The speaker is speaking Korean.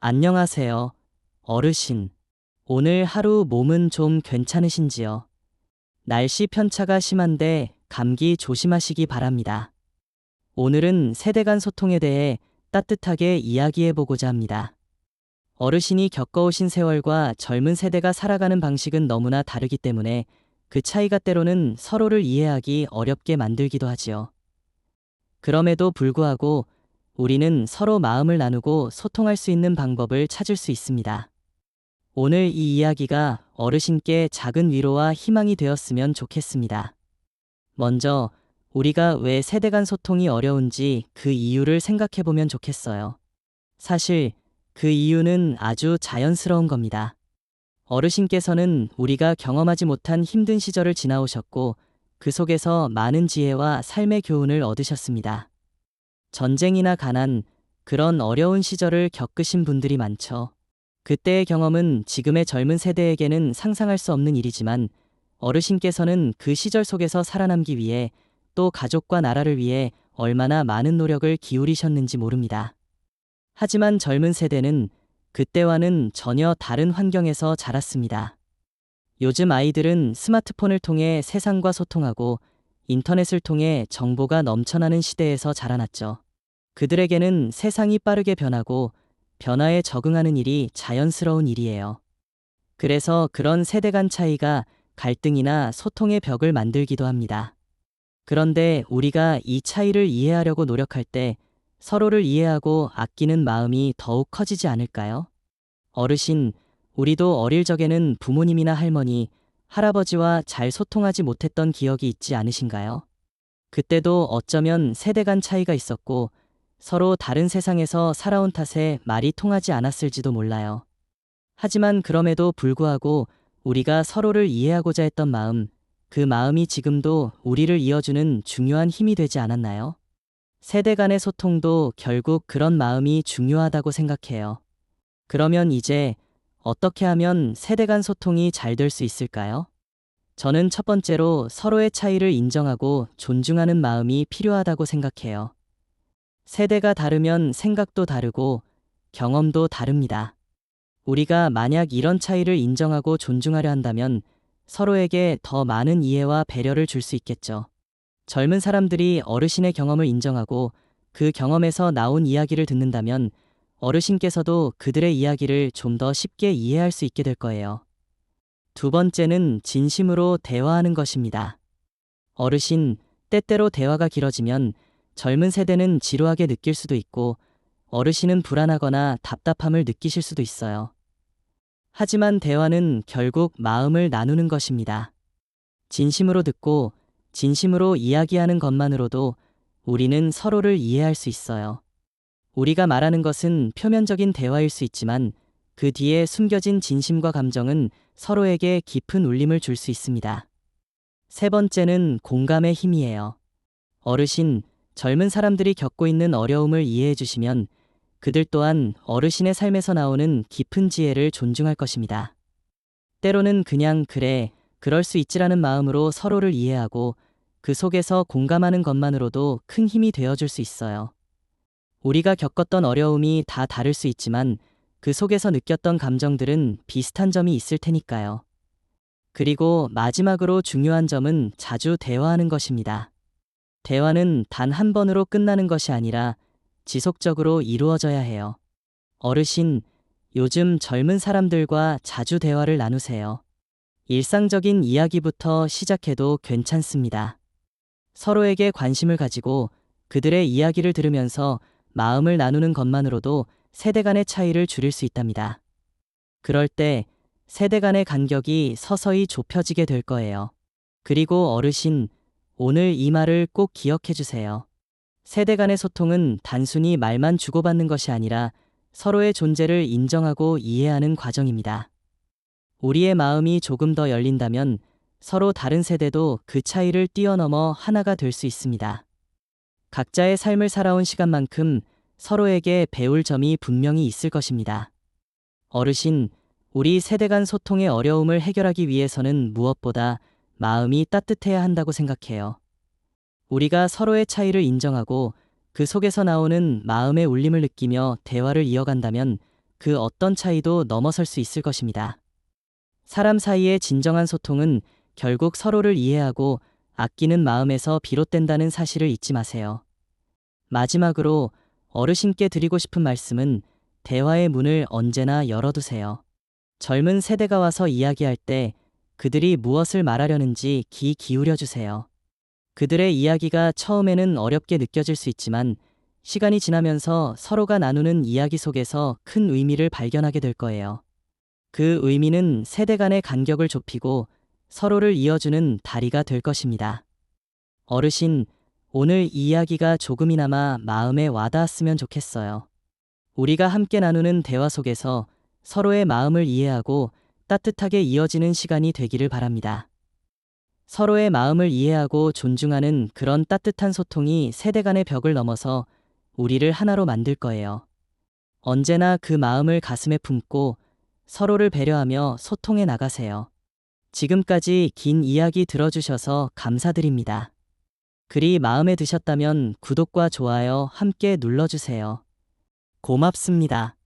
안녕하세요, 어르신. 오늘 하루 몸은 좀 괜찮으신지요? 날씨 편차가 심한데 감기 조심하시기 바랍니다. 오늘은 세대 간 소통에 대해 따뜻하게 이야기해 보고자 합니다. 어르신이 겪어오신 세월과 젊은 세대가 살아가는 방식은 너무나 다르기 때문에 그 차이가 때로는 서로를 이해하기 어렵게 만들기도 하지요. 그럼에도 불구하고 우리는 서로 마음을 나누고 소통할 수 있는 방법을 찾을 수 있습니다. 오늘 이 이야기가 어르신께 작은 위로와 희망이 되었으면 좋겠습니다. 먼저, 우리가 왜 세대 간 소통이 어려운지 그 이유를 생각해 보면 좋겠어요. 사실, 그 이유는 아주 자연스러운 겁니다. 어르신께서는 우리가 경험하지 못한 힘든 시절을 지나오셨고, 그 속에서 많은 지혜와 삶의 교훈을 얻으셨습니다. 전쟁이나 가난, 그런 어려운 시절을 겪으신 분들이 많죠. 그때의 경험은 지금의 젊은 세대에게는 상상할 수 없는 일이지만 어르신께서는 그 시절 속에서 살아남기 위해 또 가족과 나라를 위해 얼마나 많은 노력을 기울이셨는지 모릅니다. 하지만 젊은 세대는 그때와는 전혀 다른 환경에서 자랐습니다. 요즘 아이들은 스마트폰을 통해 세상과 소통하고 인터넷을 통해 정보가 넘쳐나는 시대에서 자라났죠. 그들에게는 세상이 빠르게 변하고 변화에 적응하는 일이 자연스러운 일이에요. 그래서 그런 세대 간 차이가 갈등이나 소통의 벽을 만들기도 합니다. 그런데 우리가 이 차이를 이해하려고 노력할 때 서로를 이해하고 아끼는 마음이 더욱 커지지 않을까요? 어르신, 우리도 어릴 적에는 부모님이나 할머니, 할아버지와 잘 소통하지 못했던 기억이 있지 않으신가요? 그때도 어쩌면 세대 간 차이가 있었고 서로 다른 세상에서 살아온 탓에 말이 통하지 않았을지도 몰라요. 하지만 그럼에도 불구하고 우리가 서로를 이해하고자 했던 마음, 그 마음이 지금도 우리를 이어주는 중요한 힘이 되지 않았나요? 세대 간의 소통도 결국 그런 마음이 중요하다고 생각해요. 그러면 이제 어떻게 하면 세대 간 소통이 잘 될 수 있을까요? 저는 첫 번째로 서로의 차이를 인정하고 존중하는 마음이 필요하다고 생각해요. 세대가 다르면 생각도 다르고 경험도 다릅니다. 우리가 만약 이런 차이를 인정하고 존중하려 한다면 서로에게 더 많은 이해와 배려를 줄 수 있겠죠. 젊은 사람들이 어르신의 경험을 인정하고 그 경험에서 나온 이야기를 듣는다면 어르신께서도 그들의 이야기를 좀 더 쉽게 이해할 수 있게 될 거예요. 두 번째는 진심으로 대화하는 것입니다. 어르신, 때때로 대화가 길어지면 젊은 세대는 지루하게 느낄 수도 있고 어르신은 불안하거나 답답함을 느끼실 수도 있어요. 하지만 대화는 결국 마음을 나누는 것입니다. 진심으로 듣고 진심으로 이야기하는 것만으로도 우리는 서로를 이해할 수 있어요. 우리가 말하는 것은 표면적인 대화일 수 있지만 그 뒤에 숨겨진 진심과 감정은 서로에게 깊은 울림을 줄 수 있습니다. 세 번째는 공감의 힘이에요. 어르신, 젊은 사람들이 겪고 있는 어려움을 이해해 주시면 그들 또한 어르신의 삶에서 나오는 깊은 지혜를 존중할 것입니다. 때로는 그냥 그래, 그럴 수 있지라는 마음으로 서로를 이해하고 그 속에서 공감하는 것만으로도 큰 힘이 되어줄 수 있어요. 우리가 겪었던 어려움이 다 다를 수 있지만 그 속에서 느꼈던 감정들은 비슷한 점이 있을 테니까요. 그리고 마지막으로 중요한 점은 자주 대화하는 것입니다. 대화는 단 한 번으로 끝나는 것이 아니라 지속적으로 이루어져야 해요. 어르신, 요즘 젊은 사람들과 자주 대화를 나누세요. 일상적인 이야기부터 시작해도 괜찮습니다. 서로에게 관심을 가지고 그들의 이야기를 들으면서 마음을 나누는 것만으로도 세대 간의 차이를 줄일 수 있답니다. 그럴 때 세대 간의 간격이 서서히 좁혀지게 될 거예요. 그리고 어르신, 오늘 이 말을 꼭 기억해 주세요. 세대 간의 소통은 단순히 말만 주고받는 것이 아니라 서로의 존재를 인정하고 이해하는 과정입니다. 우리의 마음이 조금 더 열린다면 서로 다른 세대도 그 차이를 뛰어넘어 하나가 될 수 있습니다. 각자의 삶을 살아온 시간만큼 서로에게 배울 점이 분명히 있을 것입니다. 어르신, 우리 세대 간 소통의 어려움을 해결하기 위해서는 무엇보다 마음이 따뜻해야 한다고 생각해요. 우리가 서로의 차이를 인정하고 그 속에서 나오는 마음의 울림을 느끼며 대화를 이어간다면 그 어떤 차이도 넘어설 수 있을 것입니다. 사람 사이의 진정한 소통은 결국 서로를 이해하고 아끼는 마음에서 비롯된다는 사실을 잊지 마세요. 마지막으로 어르신께 드리고 싶은 말씀은 대화의 문을 언제나 열어두세요. 젊은 세대가 와서 이야기할 때 그들이 무엇을 말하려는지 귀 기울여 주세요. 그들의 이야기가 처음에는 어렵게 느껴질 수 있지만 시간이 지나면서 서로가 나누는 이야기 속에서 큰 의미를 발견하게 될 거예요. 그 의미는 세대 간의 간격을 좁히고 서로를 이어주는 다리가 될 것입니다. 어르신, 오늘 이 이야기가 조금이나마 마음에 와닿았으면 좋겠어요. 우리가 함께 나누는 대화 속에서 서로의 마음을 이해하고 따뜻하게 이어지는 시간이 되기를 바랍니다. 서로의 마음을 이해하고 존중하는 그런 따뜻한 소통이 세대 간의 벽을 넘어서 우리를 하나로 만들 거예요. 언제나 그 마음을 가슴에 품고 서로를 배려하며 소통해 나가세요. 지금까지 긴 이야기 들어주셔서 감사드립니다. 글이 마음에 드셨다면 구독과 좋아요 함께 눌러주세요. 고맙습니다.